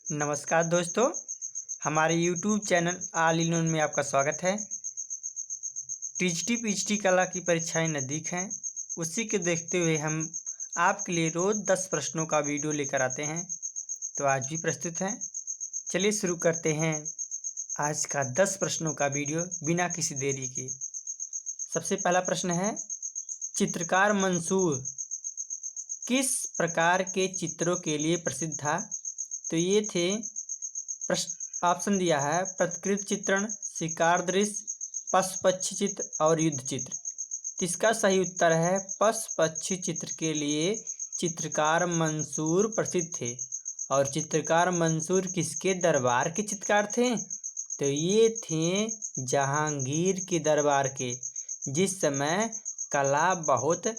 नमस्कार दोस्तों, हमारे YouTube channel all in one में आपका स्वागत है। टीजीटी पीजीटी कला की परीक्षाएं नज़दीक हैं, उसी के देखते हुए हम आपके लिए रोज़ 10 प्रश्नों का वीडियो लेकर आते हैं। तो आज भी प्रस्तुत हैं। चलिए शुरू करते हैं आज का 10 प्रश्नों का वीडियो बिना किसी देरी के। सबसे पहला प्रश्न है, चित्रकार मंसूर किस प्रकार के चित्रों के लिए प्रसिद्ध था? तो ये थे ऑप्शन दिया है प्रतिकृति चित्रण, शिकार दृश्य, पशु पक्षी चित्र और युद्ध चित्र। तो इसका सही उत्तर है पशु पक्षी चित्र के लिए चित्रकार मंसूर प्रसिद्ध थे। और चित्रकार मंसूर किसके दरबार के चित्रकार थे? तो ये थे जहांगीर के दरबार के, जिस समय कला बहुत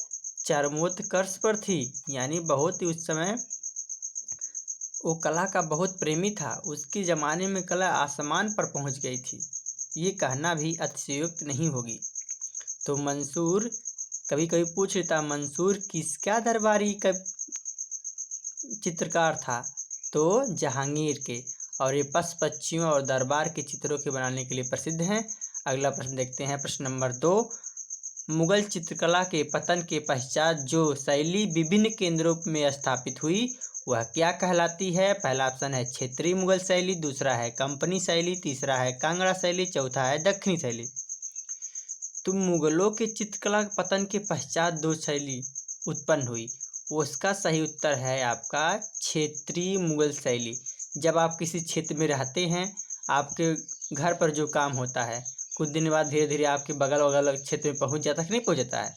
चरमोत्कर्ष पर थी, यानी बहुत ही उस समय वो कला का बहुत प्रेमी था। उसके ज़माने में कला आसमान पर पहुंच गई थी, ये कहना भी अतिशयोक्ति नहीं होगी। तो मंसूर, कभी कभी पूछ लेता मंसूर किसका दरबारी चित्रकार था? तो जहांगीर के। और ये पशु पक्षियों और दरबार के चित्रों के बनाने के लिए प्रसिद्ध हैं। अगला प्रश्न देखते हैं, प्रश्न नंबर 2। मुगल चित्रकला के पतन के पश्चात जो शैली विभिन्न केंद्रों में स्थापित हुई वह क्या कहलाती है? पहला ऑप्शन है क्षेत्रीय मुगल शैली, दूसरा है कंपनी शैली, तीसरा है कांगड़ा शैली, चौथा है दक्षिणी शैली। तो मुगलों के चित्रकला पतन के पश्चात दो शैली उत्पन्न हुई, उसका सही उत्तर है आपका क्षेत्रीय मुगल शैली। जब आप किसी क्षेत्र में रहते हैं, आपके घर पर जो काम होता है कुछ दिन बाद धीरे धीरे आपके बगल वगल क्षेत्र में पहुंच जाता है कि नहीं पहुंच जाता है।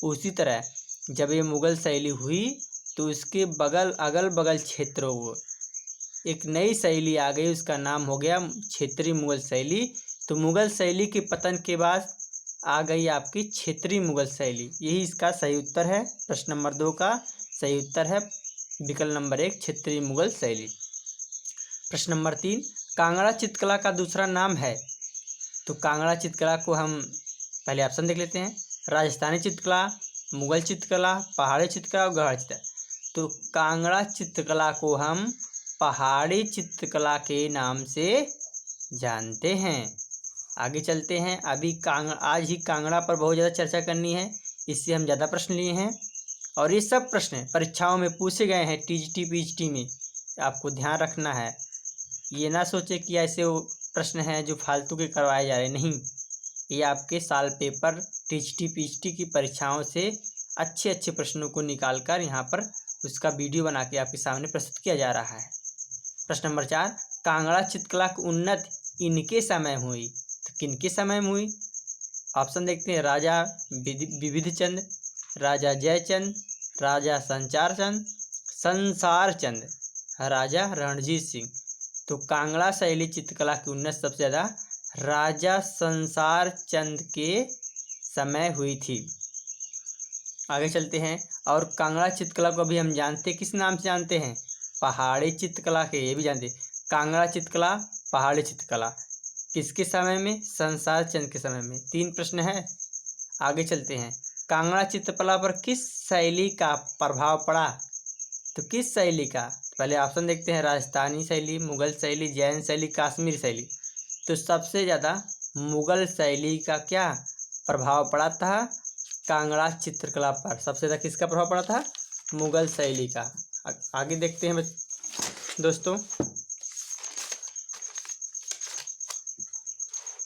उसी तरह जब ये मुगल शैली हुई तो उसके बगल अगल बगल क्षेत्रों को एक नई शैली आ गई, उसका नाम हो गया क्षेत्रीय मुगल शैली। तो मुगल शैली के पतन के बाद आ गई आपकी क्षेत्रीय मुगल शैली, यही इसका सही उत्तर है। प्रश्न नंबर 2 का सही उत्तर है विकल्प नंबर 1 क्षेत्रीय मुगल शैली। प्रश्न नंबर 3, कांगड़ा चित्रकला का दूसरा नाम है? तो कांगड़ा चित्रकला को हम पहले ऑप्शन देख लेते हैं, राजस्थानी चित्रकला, मुगल चित्रकला, पहाड़ी चित्रकला और गढ़ चित्रकला। तो कांगड़ा चित्रकला को हम पहाड़ी चित्रकला के नाम से जानते हैं। आगे चलते हैं। अभी आज ही कांगड़ा पर बहुत ज़्यादा चर्चा करनी है, इससे हम ज़्यादा प्रश्न लिए हैं और ये सब प्रश्न परीक्षाओं में पूछे गए हैं टीजीटी पीजीटी में। आपको ध्यान रखना है, ये ना सोचे कि ऐसे वो प्रश्न हैं जो फालतू के करवाए जा रहे, नहीं। ये आपके साल पेपर टीजीटी पीजीटी की परीक्षाओं से अच्छे अच्छे प्रश्नों को निकाल कर यहाँ पर उसका वीडियो बना के आपके सामने प्रस्तुत किया जा रहा है। प्रश्न नंबर 4, कांगड़ा चित्रकला की उन्नति इनके समय हुई? तो किनके समय में हुई? ऑप्शन देखते हैं, राजा विविध चंद, राजा जयचंद, राजा संसार चंद, राजा रणजीत सिंह। तो कांगड़ा शैली चित्रकला की उन्नति सबसे ज़्यादा राजा संसार चंद के समय हुई थी। आगे चलते हैं। और कांगड़ा चित्रकला को भी हम जानते किस नाम से जानते हैं? पहाड़ी चित्रकला के, ये भी जानते। कांगड़ा चित्रकला, पहाड़ी चित्रकला किसके समय में? संसार चंद के समय में। 3 प्रश्न है। आगे चलते हैं। कांगड़ा चित्रकला पर किस शैली का प्रभाव पड़ा? तो किस शैली का? पहले ऑप्शन देखते हैं, राजस्थानी शैली, मुगल शैली, जैन शैली, कश्मीरी शैली। तो सबसे ज़्यादा मुगल शैली का क्या प्रभाव पड़ा था कांगड़ा चित्रकला पर? सबसे ज़्यादा किसका प्रभाव पड़ा था? मुगल शैली का। आगे देखते हैं दोस्तों,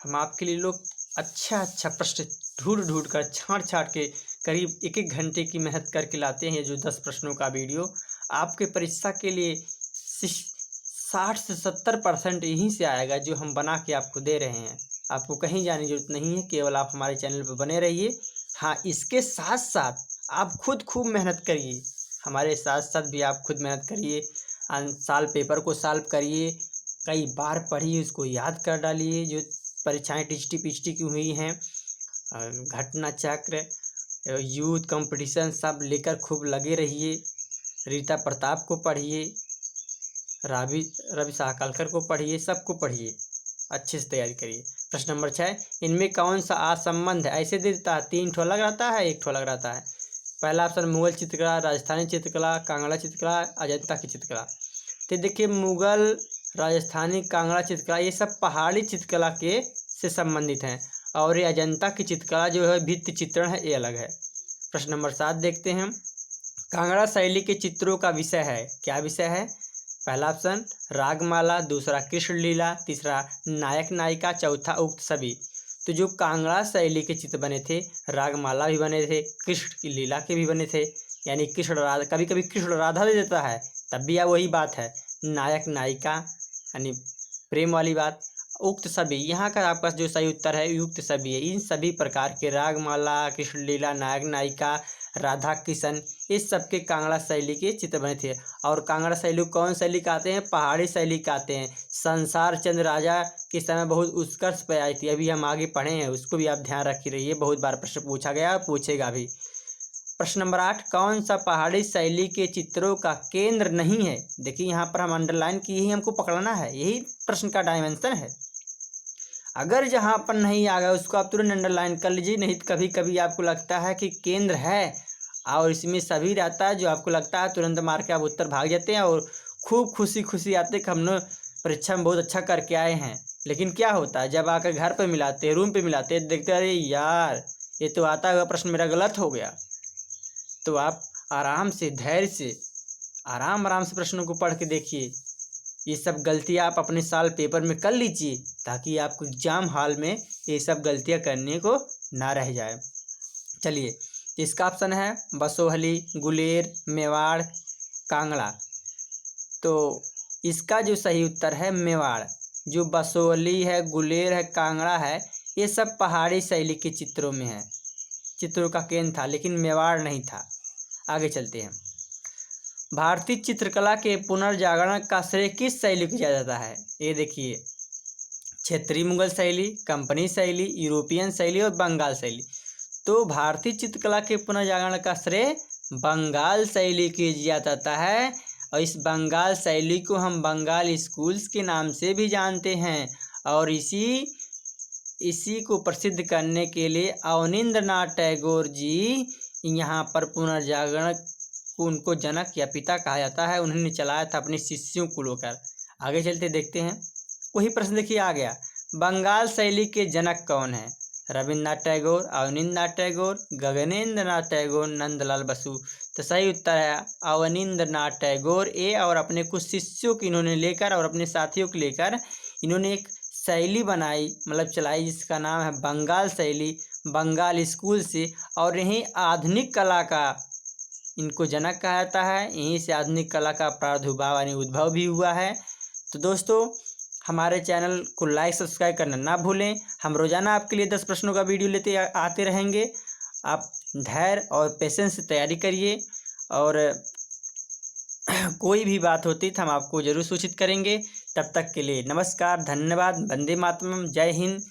हम आपके लिए लोग अच्छा प्रश्न ढूंढ कर छाँट के करीब 1-1 घंटे की मेहनत करके लाते हैं। जो 10 प्रश्नों का वीडियो आपके परीक्षा के लिए 60 से 70% यहीं से आएगा, जो हम बना के आपको दे रहे हैं। आपको कहीं जाने की जरूरत नहीं है, केवल आप हमारे चैनल पर बने रहिए। हाँ, इसके साथ साथ आप खुद खूब मेहनत करिए, हमारे साथ साथ भी आप खुद मेहनत करिए। साल पेपर को सॉल्व करिए, कई बार पढ़िए, उसको याद कर डालिए। जो परीक्षाएं टीजीटी पीजीटी की हुई हैं, घटना चक्र, यूथ कंपटीशन सब लेकर खूब लगे रहिए। रीता प्रताप को पढ़िए, रवि साहकलकर को पढ़िए, सबको पढ़िए, अच्छे से तैयारी करिए। प्रश्न नंबर 6, इनमें कौन सा असंबंध ऐसे देता है? 3 ठो अलग रहता है, 1 ठो अलग रहता है। पहला ऑप्शन मुगल चित्रकला, राजस्थानी चित्रकला, कांगड़ा चित्रकला, अजंता की चित्रकला। तो देखिए मुगल, राजस्थानी, कांगड़ा चित्रकला ये सब पहाड़ी चित्रकला के से संबंधित हैं। और ये अजंता की चित्रकला जो है भित्ति चित्रण है, ये अलग है। प्रश्न नंबर 7 देखते हैं। कांगड़ा शैली के चित्रों का विषय है, क्या विषय है? पहला ऑप्शन रागमाला, दूसरा कृष्ण लीला, तीसरा नायक नायिका, चौथा उक्त सभी। तो जो कांगड़ा शैली के चित्र बने थे, रागमाला भी बने थे, कृष्ण की लीला के भी बने थे, यानी कृष्ण राधा, कभी कभी कृष्ण राधा दे देता है तब भी वही बात है, नायक नायिका यानी प्रेम वाली बात। उक्त सभी, यहाँ का आपका जो सही उत्तर है युक्त सभी है। इन सभी प्रकार के रागमाला, कृष्ण लीला, नायक नायिका, राधा किशन, इस सब के कांगड़ा शैली के चित्र बने थे। और कांगड़ा शैली कौन शैली कहते हैं? पहाड़ी शैली कहते हैं। संसार चंद राजा के समय बहुत उत्कर्ष पे आई थी, अभी हम आगे पढ़े हैं, उसको भी आप ध्यान रखे रहिए, बहुत बार प्रश्न पूछा गया और पूछेगा भी। प्रश्न नंबर 8, कौन सा पहाड़ी शैली के चित्रों का केंद्र नहीं है? देखिए यहाँ पर हम अंडरलाइन की ही हमको पकड़ना है, यही प्रश्न का डायमेंशन है। अगर जहाँ पर नहीं आ गया उसको आप तुरंत अंडरलाइन कर लीजिए, नहीं तो कभी कभी आपको लगता है कि केंद्र है और इसमें सभी रहता है, जो आपको लगता है तुरंत मार के आप उत्तर भाग जाते हैं और खूब खुशी खुशी आते कि हमने परीक्षा में बहुत अच्छा करके आए हैं। लेकिन क्या होता है जब आकर घर पर मिलाते हैं, रूम पे मिलाते हैं, देखते अरे यार ये तो आता हुआ प्रश्न मेरा गलत हो गया। तो आप आराम से, धैर्य से, आराम से प्रश्नों को पढ़ के देखिए। ये सब गलतियाँ आप अपने साल पेपर में कर लीजिए ताकि आपको एग्जाम हॉल में ये सब गलतियाँ करने को ना रह जाए। चलिए, इसका ऑप्शन है बसोहली, गुलेर, मेवाड़, कांगड़ा। तो इसका जो सही उत्तर है मेवाड़। जो बसोहली है, गुलेर है, कांगड़ा है, ये सब पहाड़ी शैली के चित्रों में है, चित्रों का केंद्र था, लेकिन मेवाड़ नहीं था। आगे चलते हैं। भारतीय चित्रकला के पुनर्जागरण का श्रेय किस शैली को दिया जाता है? ये देखिए, क्षेत्रीय मुगल शैली, कंपनी शैली, यूरोपियन शैली और बंगाल शैली। तो भारतीय चित्रकला के पुनर्जागरण का श्रेय बंगाल शैली को दिया जाता है। और इस बंगाल शैली को हम बंगाल स्कूल्स के नाम से भी जानते हैं। और इसी को प्रसिद्ध करने के लिए अवनींद्रनाथ टैगोर जी यहाँ पर पुनर्जागरण को उनको जनक या पिता कहा जाता है, उन्होंने चलाया था अपने शिष्यों को लेकर। आगे चलते देखते हैं। वही प्रश्न देखिए आ गया, बंगाल शैली के जनक कौन है? रविन्द्रनाथ टैगोर, अवनींद्रनाथ टैगोर, गगनेंद्रनाथ टैगोर, नंदलाल बसु। तो सही उत्तर है अवनींद्रनाथ टैगोर। ये और अपने कुछ शिष्यों को इन्होंने लेकर और अपने साथियों को लेकर इन्होंने एक शैली बनाई, मतलब चलाई, जिसका नाम है बंगाल शैली, बंगाल स्कूल से। और यही आधुनिक कला का इनको जनक कहा जाता है। यहीं से आधुनिक कला का प्रादुर्भाव यानी उद्भव भी हुआ है। तो दोस्तों, हमारे चैनल को लाइक सब्सक्राइब करना ना भूलें। हम रोज़ाना आपके लिए 10 प्रश्नों का वीडियो लेते आते रहेंगे। आप धैर्य और पेशेंस से तैयारी करिए और कोई भी बात होती तो हम आपको ज़रूर सूचित करेंगे। तब तक के लिए नमस्कार, धन्यवाद, वंदे मातरम, जय हिंद।